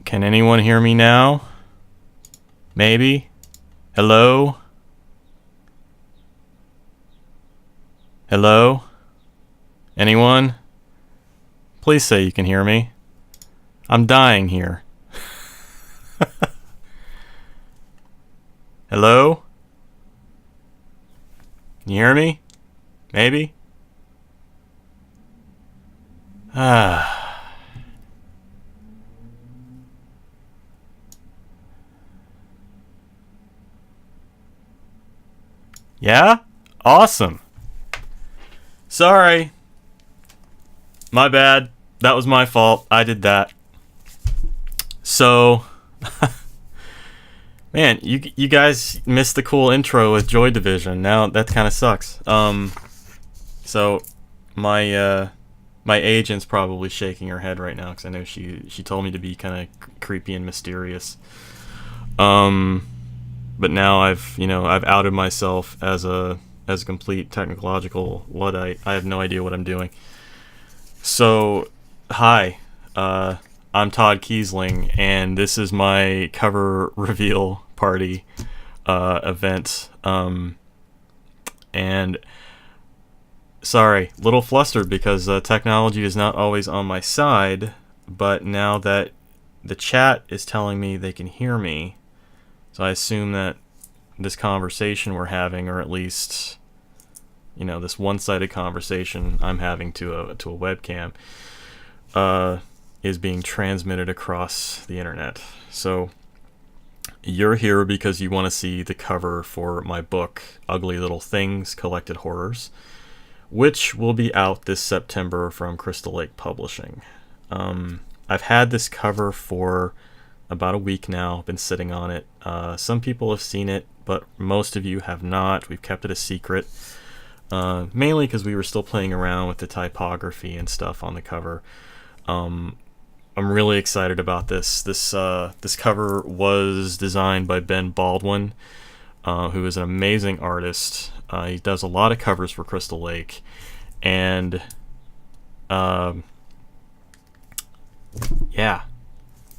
Can anyone hear me now? Maybe? Hello? Hello? Anyone? Please say you can hear me. I'm dying here. Hello? Can you hear me? Maybe? Ah. Yeah? Awesome. Sorry. My bad. That was my fault. I did that. So, man, you guys missed the cool intro with Joy Division. Now that kind of sucks. So my agent's probably shaking her head right now because I know she told me to be kind of creepy and mysterious. But now I've outed myself as a complete technological Luddite. I have no idea what I'm doing. So, hi, I'm Todd Kiesling, and this is my cover reveal party event. And sorry, little flustered because technology is not always on my side. But now that the chat is telling me they can hear me, so I assume that this conversation we're having, or at least, this one-sided conversation I'm having to a webcam, is being transmitted across the internet. So you're here because you want to see the cover for my book, Ugly Little Things: Collected Horrors, which will be out this September from Crystal Lake Publishing. I've had this cover for about a week now, been sitting on it. Some people have seen it, but most of you have not. We've kept it a secret, mainly because we were still playing around with the typography and stuff on the cover. I'm really excited about this. This cover was designed by Ben Baldwin, who is an amazing artist. He does a lot of covers for Crystal Lake, and yeah.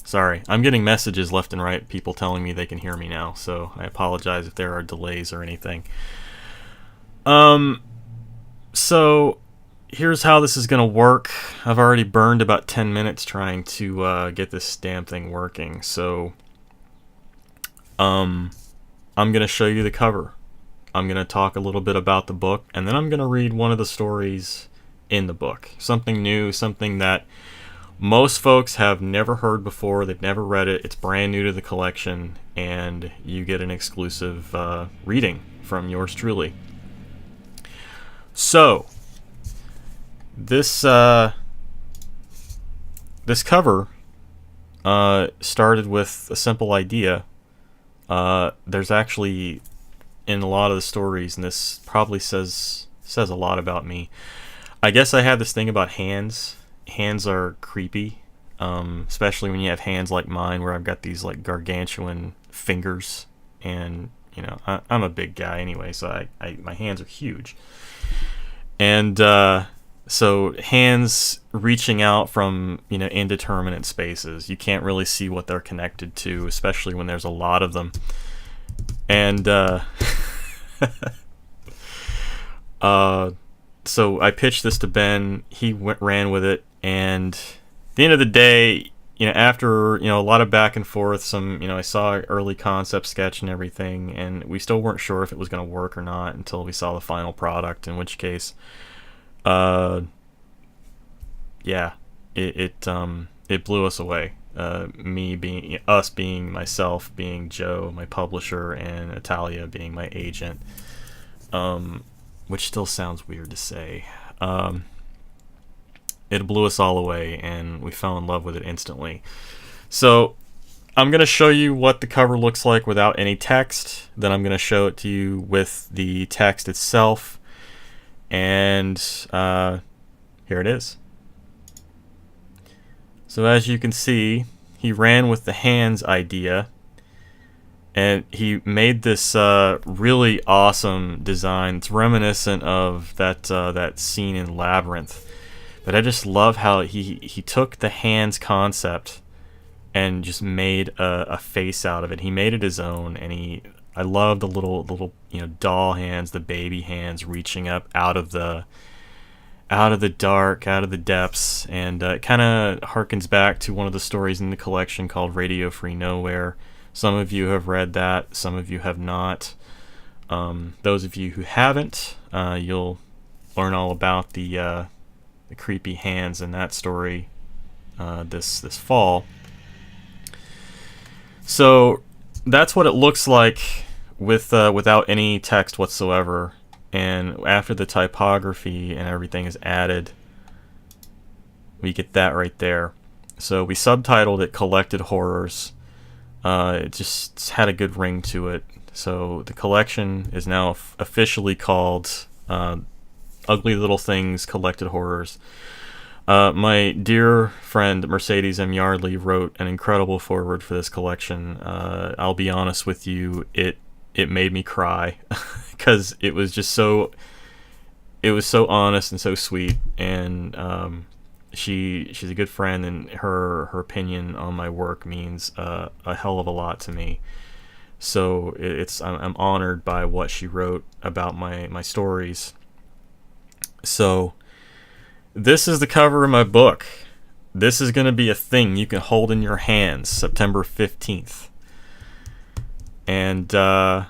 Sorry, I'm getting messages left and right, people telling me they can hear me now, so I apologize if there are delays or anything. So here's how this is going to work. I've already burned about 10 minutes trying to get this damn thing working, so I'm going to show you the cover. I'm going to talk a little bit about the book, and then I'm going to read one of the stories in the book. Something new, something that most folks have never heard before. They've never read it. It's brand new to the collection, and you get an exclusive reading from yours truly. So, this cover started with a simple idea. There's actually, in a lot of the stories, and this probably says a lot about me, I guess I have this thing about hands. Hands are creepy, especially when you have hands like mine, where I've got these like gargantuan fingers, and I'm a big guy anyway, so my hands are huge, and so hands reaching out from indeterminate spaces, you can't really see what they're connected to, especially when there's a lot of them, and so I pitched this to Ben. He ran with it, and at the end of the day, after a lot of back and forth, some I saw an early concept sketch and everything, and we still weren't sure if it was going to work or not until we saw the final product. In which case, yeah, it blew us away. Us being myself, being Joe, my publisher, and Natalia being my agent. Which still sounds weird to say. It blew us all away, and we fell in love with it instantly. So I'm going to show you what the cover looks like without any text. Then I'm going to show it to you with the text itself. And here it is. So as you can see, he ran with the hands idea. And he made this really awesome design. It's reminiscent of that scene in Labyrinth. But I just love how he took the hands concept and just made a face out of it. He made it his own, and I love the little doll hands, the baby hands reaching up out of the dark, out of the depths, and it kind of harkens back to one of the stories in the collection called Radio Free Nowhere. Some of you have read that, some of you have not. Those of you who haven't, you'll learn all about the creepy hands in that story this fall. So that's what it looks like without any text whatsoever. And after the typography and everything is added, we get that right there. So we subtitled it Collected Horrors. It just had a good ring to it. So the collection is now officially called Ugly Little Things Collected Horrors. My dear friend Mercedes M. Yardley wrote an incredible foreword for this collection. I'll be honest with you, it made me cry because it was so honest and so sweet, and she's a good friend, and her opinion on my work means a hell of a lot to me. So I'm honored by what she wrote about my stories. So this is the cover of my book. This is going to be a thing you can hold in your hands September 15th. And I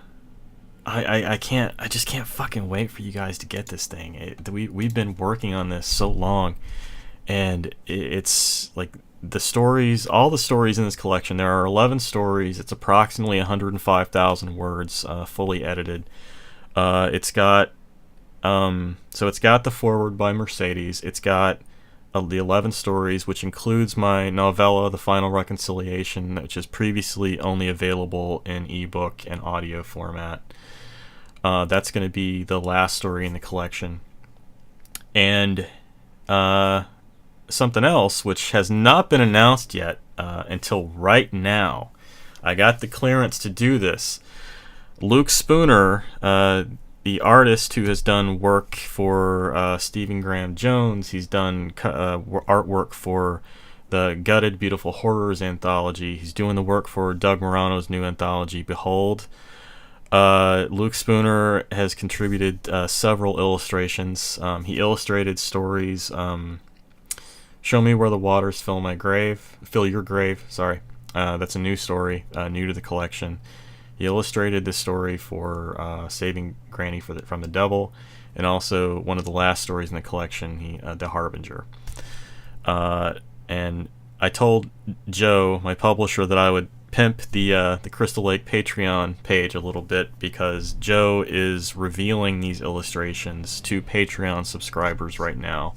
just can't fucking wait for you guys to get this thing. We've been working on this so long, and it's like all the stories in this collection. There are 11 stories. It's approximately 105,000 words, fully edited. It's got the foreword by Mercedes. It's got the 11 stories, which includes my novella, The Final Reconciliation, which is previously only available in ebook and audio format. That's going to be the last story in the collection. And something else, which has not been announced yet until right now. I got the clearance to do this. Luke Spooner, the artist who has done work for Stephen Graham Jones, he's done artwork for the Gutted Beautiful Horrors anthology. He's doing the work for Doug Morano's new anthology, Behold. Luke Spooner has contributed several illustrations. He illustrated stories, Show Me Where the Waters Fill Your Grave, sorry. That's a new story, new to the collection. He illustrated this story for Saving Granny from the Devil, and also one of the last stories in the collection, The Harbinger. And I told Joe, my publisher, that I would pimp the Crystal Lake Patreon page a little bit, because Joe is revealing these illustrations to Patreon subscribers right now.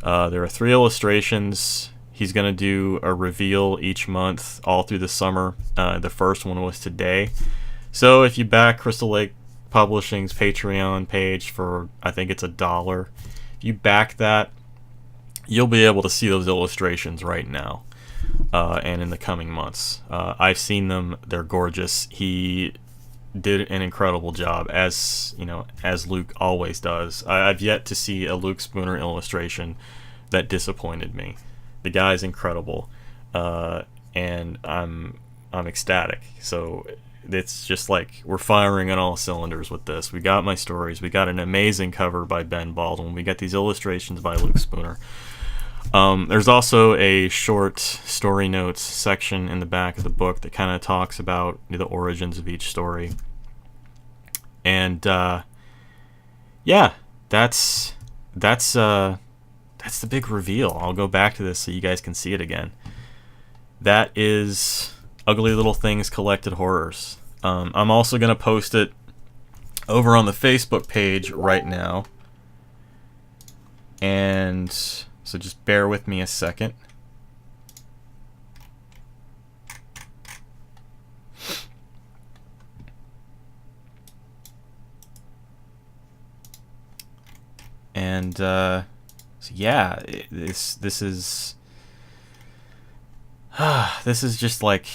There are 3 illustrations. He's going to do a reveal each month all through the summer. The first one was today. So if you back Crystal Lake Publishing's Patreon page for, I think it's $1, if you back that, you'll be able to see those illustrations right now and in the coming months. I've seen them. They're gorgeous. He did an incredible job, as Luke always does. I've yet to see a Luke Spooner illustration that disappointed me. The guy's incredible, and I'm ecstatic. So it's just like we're firing on all cylinders with this. We got my stories. We got an amazing cover by Ben Baldwin. We got these illustrations by Luke Spooner. There's also a short story notes section in the back of the book that kind of talks about the origins of each story. And yeah, that's the big reveal. I'll go back to this so you guys can see it again. That is Ugly Little Things Collected Horrors. I'm also going to post it over on the Facebook page right now. And so just bear with me a second. And so yeah, this is this is just like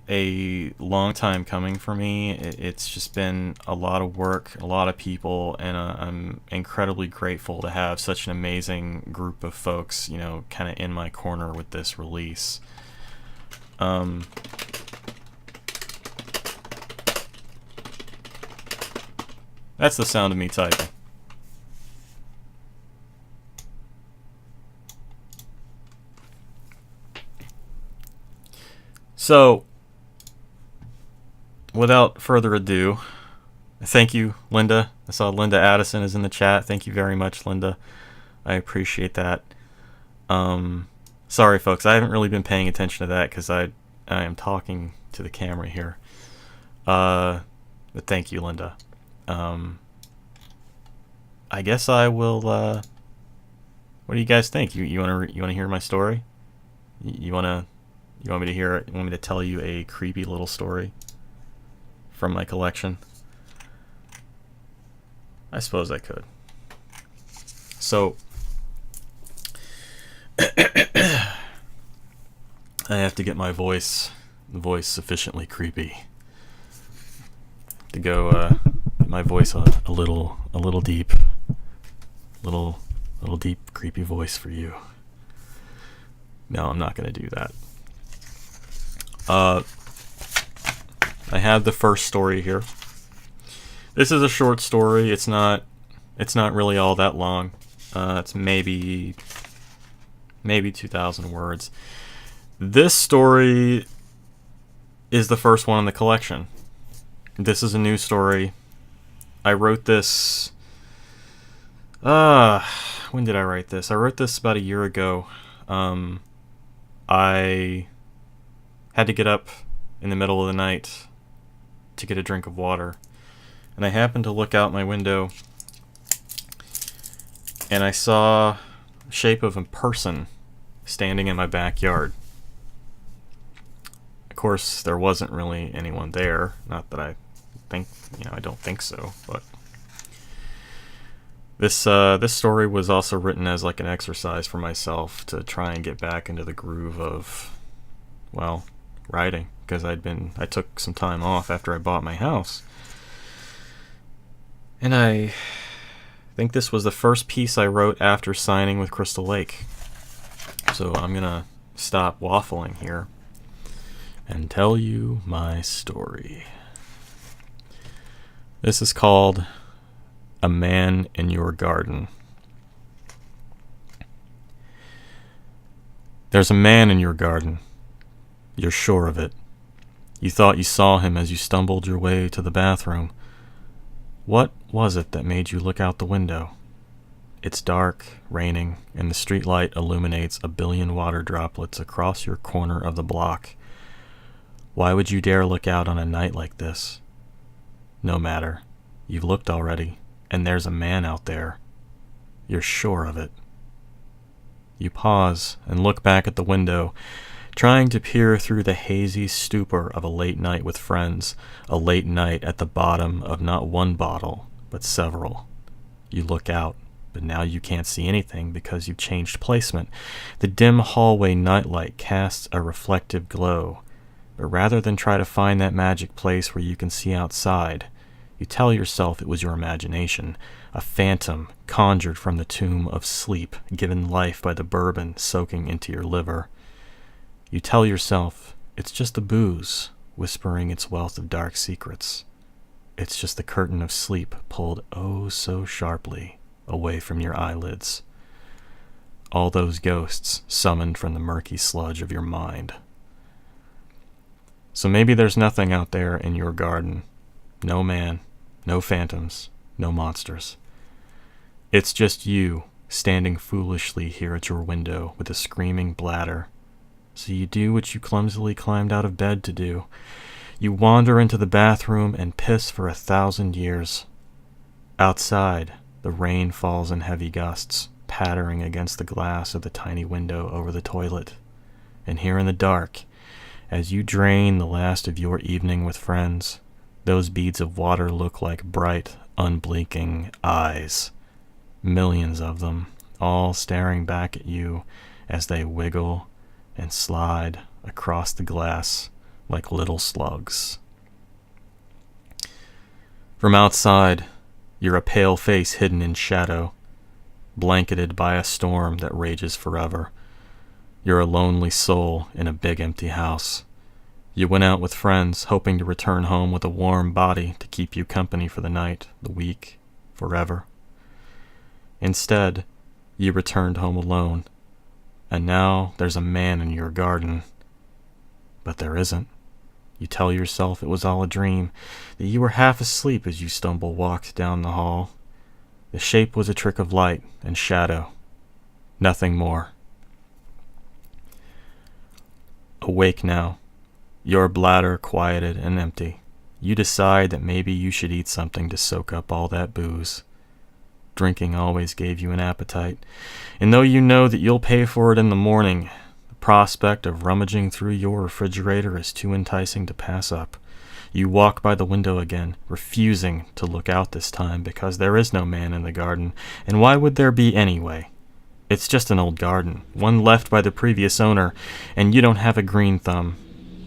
a long time coming for me. It's just been a lot of work, a lot of people, and I'm incredibly grateful to have such an amazing group of folks, kind of in my corner with this release. That's the sound of me typing. So, without further ado, thank you, Linda. I saw Linda Addison is in the chat. Thank you very much, Linda. I appreciate that. Sorry, folks. I haven't really been paying attention to that because I am talking to the camera here. But thank you, Linda. I guess I will. What do you guys think? You want to hear my story? You want me to hear it? You want me to tell you a creepy little story from my collection? I suppose I could. So, I have to get my voice sufficiently creepy to go get my voice a little deep, little deep creepy voice for you. No, I'm not going to do that. I have the first story here. This is a short story. It's not really all that long. It's maybe 2,000 words. This story is the first one in the collection. This is a new story. I wrote this. When did I write this? I wrote this about a year ago. I had to get up in the middle of the night to get a drink of water. And I happened to look out my window and I saw the shape of a person standing in my backyard. Of course, there wasn't really anyone there. Not that I think, I don't think so, but this story was also written as like an exercise for myself to try and get back into the groove of, writing, because I took some time off after I bought my house. And I think this was the first piece I wrote after signing with Crystal Lake. So I'm gonna stop waffling here and tell you my story. This is called A Man in Your Garden. There's a man in your garden. You're sure of it. You thought you saw him as you stumbled your way to the bathroom. What was it that made you look out the window? It's dark, raining, and the streetlight illuminates a billion water droplets across your corner of the block. Why would you dare look out on a night like this? No matter. You've looked already, and there's a man out there. You're sure of it. You pause and look back at the window, trying to peer through the hazy stupor of a late night with friends, a late night at the bottom of not one bottle, but several. You look out, but now you can't see anything because you've changed placement. The dim hallway nightlight casts a reflective glow, but rather than try to find that magic place where you can see outside, you tell yourself it was your imagination, a phantom conjured from the tomb of sleep, given life by the bourbon soaking into your liver. You tell yourself it's just the booze whispering its wealth of dark secrets. It's just the curtain of sleep pulled oh so sharply away from your eyelids. All those ghosts summoned from the murky sludge of your mind. So maybe there's nothing out there in your garden. No man, no phantoms, no monsters. It's just you standing foolishly here at your window with a screaming bladder. So you do what you clumsily climbed out of bed to do. You wander into the bathroom and piss for 1,000 years. Outside, the rain falls in heavy gusts, pattering against the glass of the tiny window over the toilet. And here in the dark, as you drain the last of your evening with friends, those beads of water look like bright, unblinking eyes. Millions of them, all staring back at you as they wiggle and slide across the glass like little slugs. From outside, you're a pale face hidden in shadow, blanketed by a storm that rages forever. You're a lonely soul in a big empty house, You went out with friends, hoping to return home with a warm body to keep you company for the night, the week, forever. Instead, you returned home alone, and now there's a man in your garden. But there isn't. You tell yourself it was all a dream, that you were half asleep as you walked down the hall. The shape was a trick of light and shadow, nothing more. Awake now, your bladder quieted and empty. You decide that maybe you should eat something to soak up all that booze. Drinking always gave you an appetite, and though you know that you'll pay for it in the morning, the prospect of rummaging through your refrigerator is too enticing to pass up. You walk by the window again, refusing to look out this time because there is no man in the garden, and why would there be anyway? It's just an old garden, one left by the previous owner, and you don't have a green thumb.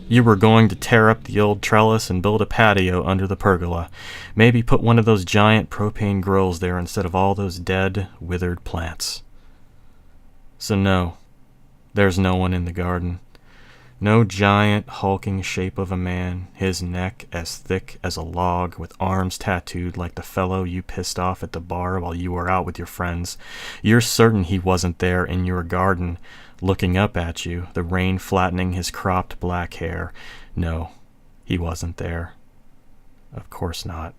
You were going to tear up the old trellis and build a patio under the pergola. Maybe put one of those giant propane grills there instead of all those dead, withered plants. So no, there's no one in the garden. No giant, hulking shape of a man, his neck as thick as a log, with arms tattooed like the fellow you pissed off at the bar while you were out with your friends. You're certain he wasn't there in your garden, looking up at you, the rain flattening his cropped black hair. No, he wasn't there. Of course not.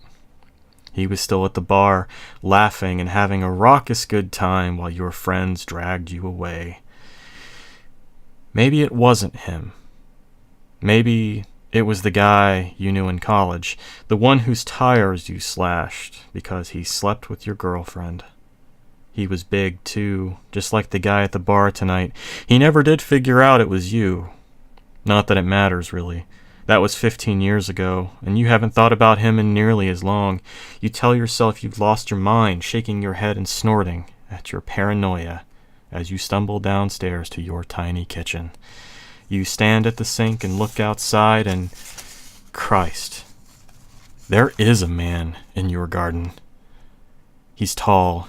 He was still at the bar, laughing and having a raucous good time while your friends dragged you away. Maybe it wasn't him. Maybe it was the guy you knew in college, the one whose tires you slashed because he slept with your girlfriend. He was big, too, just like the guy at the bar tonight. He never did figure out it was you. Not that it matters, really. That was 15 years ago, and you haven't thought about him in nearly as long. You tell yourself you've lost your mind, shaking your head and snorting at your paranoia as you stumble downstairs to your tiny kitchen. You stand at the sink and look outside and, Christ, there is a man in your garden. He's tall,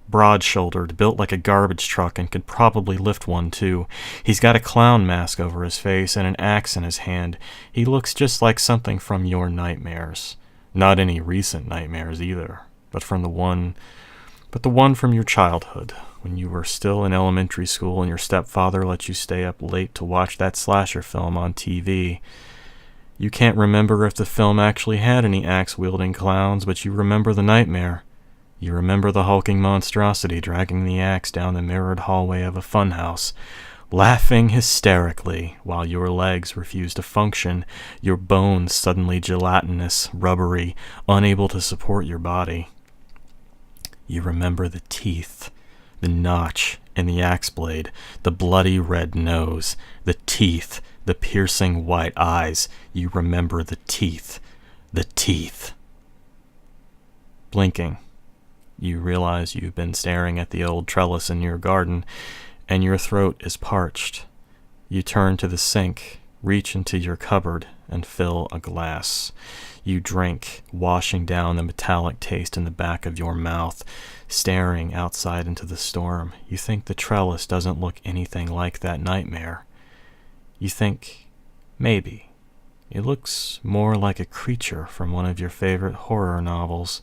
broad-shouldered, built like a garbage truck, and could probably lift one too. He's got a clown mask over his face and an axe in his hand. He looks just like something from your nightmares. Not any recent nightmares either, but the one from your childhood, when you were still in elementary school and your stepfather let you stay up late to watch that slasher film on TV. You can't remember if the film actually had any axe-wielding clowns, but you remember the nightmare. You remember the hulking monstrosity dragging the axe down the mirrored hallway of a funhouse, laughing hysterically while your legs refused to function, your bones suddenly gelatinous, rubbery, unable to support your body. You remember the teeth, the notch in the axe blade, the bloody red nose, the teeth, the piercing white eyes. You remember the teeth, the teeth. Blinking, you realize you've been staring at the old trellis in your garden, and your throat is parched. You turn to the sink, reach into your cupboard, and fill a glass. You drink, washing down the metallic taste in the back of your mouth, staring outside into the storm. You think the trellis doesn't look anything like that nightmare. You think, maybe, it looks more like a creature from one of your favorite horror novels.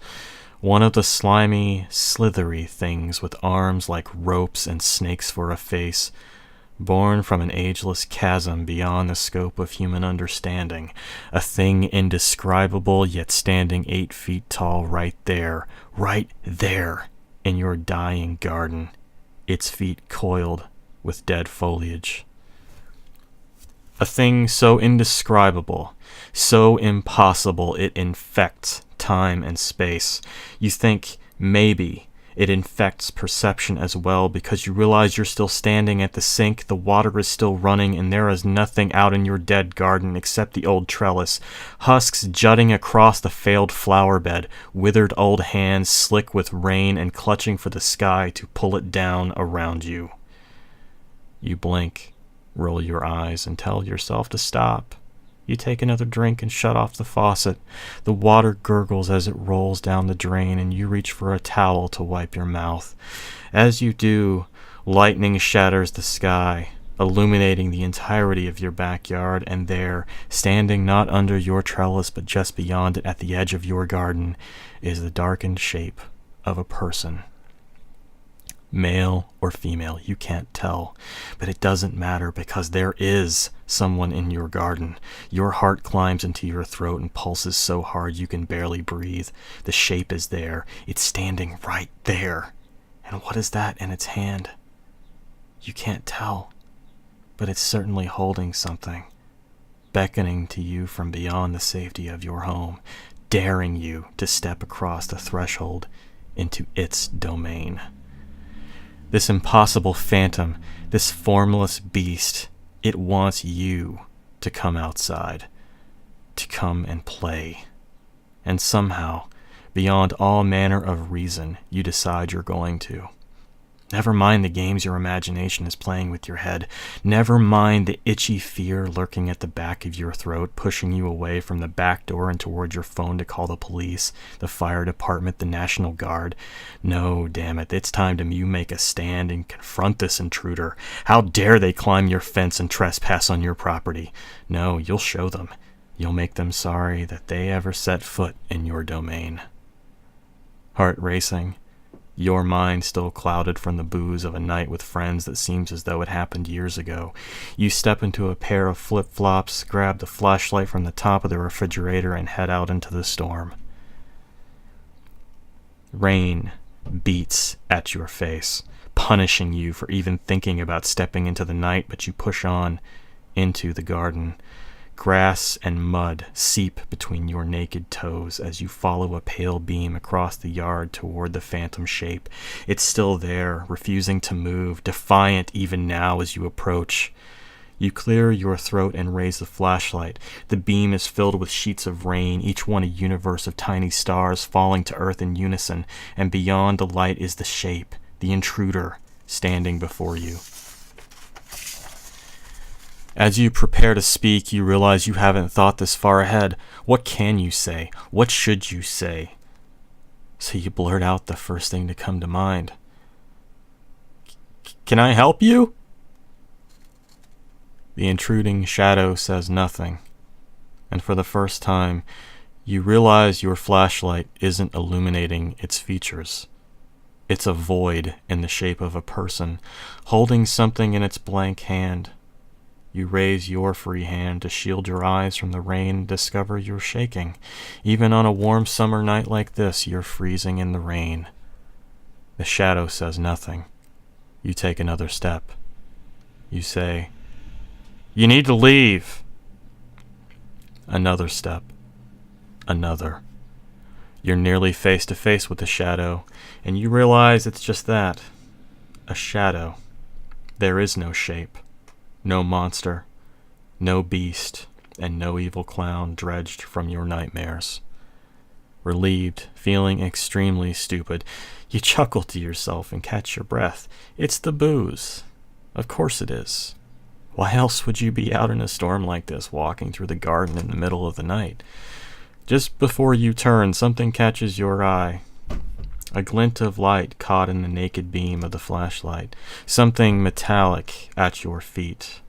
One of the slimy, slithery things with arms like ropes and snakes for a face, born from an ageless chasm beyond the scope of human understanding, a thing indescribable yet standing 8 feet tall right there in your dying garden, its feet coiled with dead foliage. A thing so indescribable, so impossible it infects time and space. You think maybe it infects perception as well because you realize you're still standing at the sink, the water is still running, and there is nothing out in your dead garden except the old trellis, husks jutting across the failed flower bed, withered old hands slick with rain and clutching for the sky to pull it down around you. You blink, roll your eyes, and tell yourself to stop. You take another drink and shut off the faucet. The water gurgles as it rolls down the drain, and you reach for a towel to wipe your mouth. As you do, lightning shatters the sky. illuminating the entirety of your backyard, and there, standing not under your trellis but just beyond it at the edge of your garden, is the darkened shape of a person. Male or female, you can't tell, but it doesn't matter because there is someone in your garden. Your heart climbs into your throat and pulses so hard you can barely breathe. The shape is there. It's standing right there. And what is that in its hand? You can't tell, but it's certainly holding something, beckoning to you from beyond the safety of your home, daring you to step across the threshold into its domain. This impossible phantom, this formless beast, it wants you to come outside, to come and play. And somehow, beyond all manner of reason, you decide you're going to. Never mind the games your imagination is playing with your head. Never mind the itchy fear lurking at the back of your throat, pushing you away from the back door and toward your phone to call the police, the fire department, the National Guard. No, damn it, it's time to you make a stand and confront this intruder. How dare they climb your fence and trespass on your property? No, you'll show them. You'll make them sorry that they ever set foot in your domain. Heart racing. Your mind still clouded from the booze of a night with friends that seems as though it happened years ago. You step into a pair of flip-flops, grab the flashlight from the top of the refrigerator, and head out into the storm. Rain beats at your face, punishing you for even thinking about stepping into the night, but you push on into the garden. Grass and mud seep between your naked toes as you follow a pale beam across the yard toward the phantom shape. It's still there, refusing to move, defiant even now as you approach. You clear your throat and raise the flashlight. The beam is filled with sheets of rain, each one a universe of tiny stars falling to earth in unison, and beyond the light is the shape, the intruder, standing before you. As you prepare to speak, you realize you haven't thought this far ahead. What can you say? What should you say? So you blurt out the first thing to come to mind. Can I help you? The intruding shadow says nothing, and for the first time, you realize your flashlight isn't illuminating its features. It's a void in the shape of a person, holding something in its blank hand. You raise your free hand to shield your eyes from the rain and discover you're shaking. Even on a warm summer night like this, you're freezing in the rain. The shadow says nothing. You take another step. You say, "You need to leave." Another step. Another. You're nearly face to face with the shadow, and you realize it's just that. A shadow. There is no shape. No monster, no beast, and no evil clown dredged from your nightmares. Relieved, feeling extremely stupid, you chuckle to yourself and catch your breath. It's the booze. Of course it is. Why else would you be out in a storm like this, walking through the garden in the middle of the night? Just before you turn, something catches your eye. A glint of light caught in the naked beam of the flashlight. Something metallic at your feet.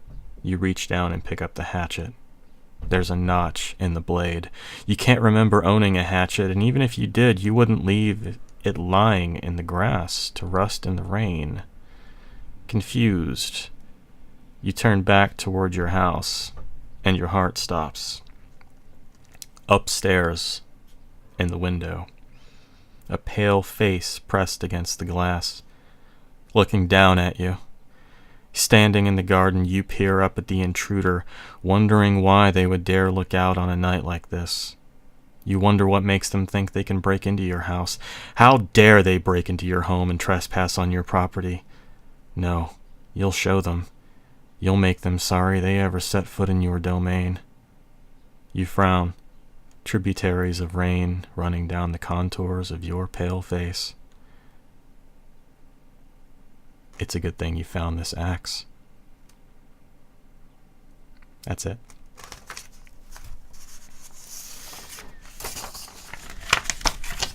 You reach down and pick up the hatchet. There's a notch in the blade. You can't remember owning a hatchet, and even if you did, you wouldn't leave it lying in the grass to rust in the rain. Confused, you turn back toward your house, and your heart stops. Upstairs, in the window, a pale face pressed against the glass, looking down at you. Standing in the garden, you peer up at the intruder, wondering why they would dare look out on a night like this. You wonder what makes them think they can break into your house. How dare they break into your home and trespass on your property? No, you'll show them. You'll make them sorry they ever set foot in your domain. You frown. Tributaries of rain running down the contours of your pale face. It's a good thing you found this axe. That's it.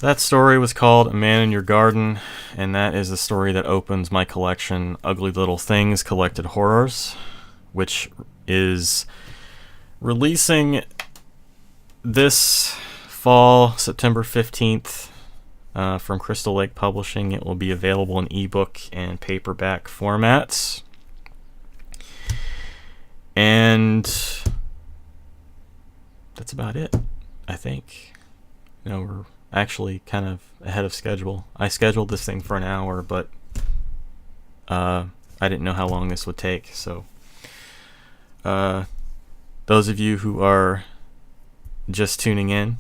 That story was called A Man in Your Garden, and that is the story that opens my collection, Ugly Little Things Collected Horrors, which is releasing this fall, September 15th, from Crystal Lake Publishing. It will be available in ebook and paperback formats. And that's about it, I think. We're actually kind of ahead of schedule. I scheduled this thing for an hour, but I didn't know how long this would take. So those of you who are just tuning in,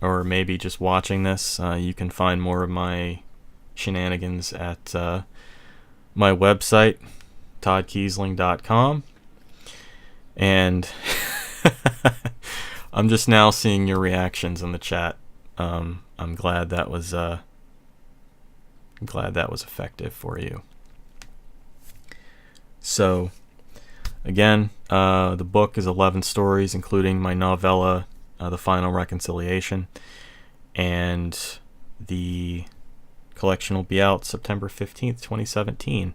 or maybe just watching this, you can find more of my shenanigans at my website, toddkiesling.com. And I'm just now seeing your reactions in the chat. I'm glad that was effective for you. So again, the book is 11 stories, including my novella, The Final Reconciliation, and the collection will be out September 15th, 2017.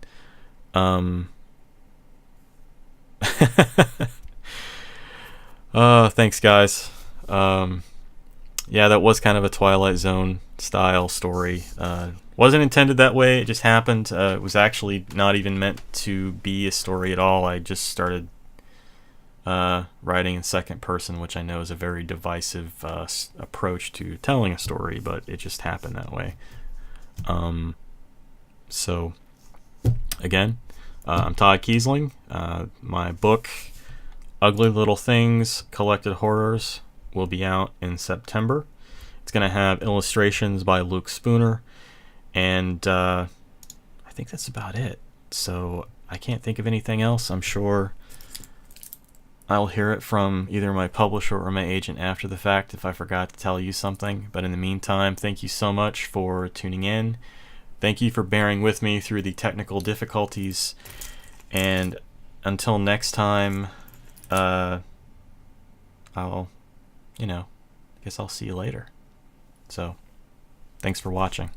Thanks, guys. Yeah, that was kind of a Twilight Zone style story. Wasn't intended that way. It just happened. It was actually not even meant to be a story at all. I just started writing in second person, which I know is a very divisive approach to telling a story, but it just happened that way. So, again, I'm Todd Kiesling. My book, Ugly Little Things Collected Horrors, will be out in September. It's going to have illustrations by Luke Spooner, and I think that's about it. So I can't think of anything else. I'm sure I'll hear it from either my publisher or my agent after the fact if I forgot to tell you something. But in the meantime, thank you so much for tuning in. Thank you for bearing with me through the technical difficulties. And until next time, I guess I'll see you later. So, thanks for watching.